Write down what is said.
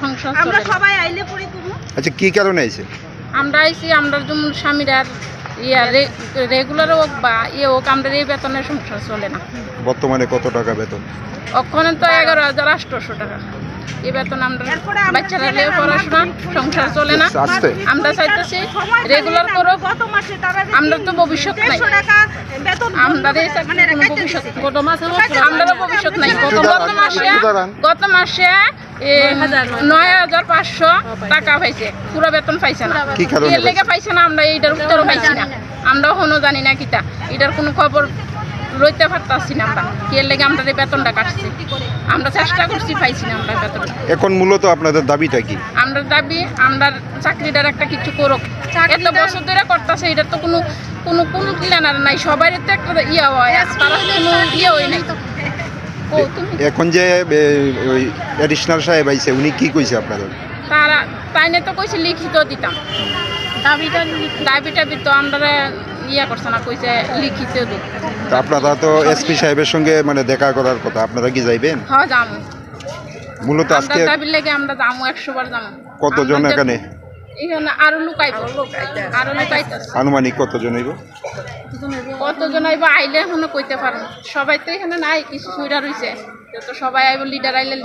সংসার আমরা চলে না। সবাই আইলে পড়ি তুমি আচ্ছা কি কারণে আইছে? আমরা আইছি আমরা যেমন স্বামীর আর রেগুলার হোক বা হোক আমরা এই বেতনের সংসার চলে না। বর্তমানে কত টাকা বেতন? ওখানে তো 11,800 টাকা এই বেতন। আমরা বাচ্চারা নিয়ে পড়াশোনা সংসার চলে না। আস্তে আমরা চাইতেছি রেগুলার করো, গত মাসে তারা আমরা তো ভবিষ্যৎ নাই, 150 টাকা বেতন আমরা ভবিষ্যৎ আমাদেরও ভবিষ্যৎ নাই। গত মাসে 9,500 টাকা পাইছে, পুরো বেতন পাইছে না। কি কারণে এর লেগে পাইছে না আমরা এইটার উত্তরও পাইছি না। আমরাও হনো জানি না কিতা, এটার কোনো খবর লইতে পারতাছি না। আমরা এর লেগে আমরা এই বেতনটা কাটছি, আমরা চেষ্টা করছি, পাইছি না আমরা বেতনটা। এখন মূলত আপনাদের দাবিটা কি? আমরা দাবি আমরা চাকরিটার একটা কিছু করুক। এত বছর ধরে করতেছে, এটার তো কোনো কোনো কোনো ক্লিয়ার নাই। সবাই তো একটা ইয়ে হয়, তারা কোনো ইয়ে হয় নাই। এখন যে ওই অ্যাডিশনাল সাহেব আইছে উনি কি কইছে আপনাদের? তারা তাইনে তো কইছে লিখিত দিতাম, দাবিটা দিত, আমরা ইয়া করছে না, কইছে লিখিত দিত। তা আপনারা তো এসপি সাহেবের সঙ্গে মানে দেখা করার কথা, আপনারা কি যাইবেন? হ্যাঁ যাবো, মূলত আমরা আজকে দাবির লেগে আমরা যাবো, 100 বার যাবো। কতজন এখানে? এখানে আরো লুকাইব, আরো লুকাইতেছে। আনুমানিক কতজন হইব? কতজন আইব আইলে এখনো কইতে পারবো। সবাই তো এখানে নাই, কিছু সুইরা রইছে, তো সবাই আইব, লিডার আইলে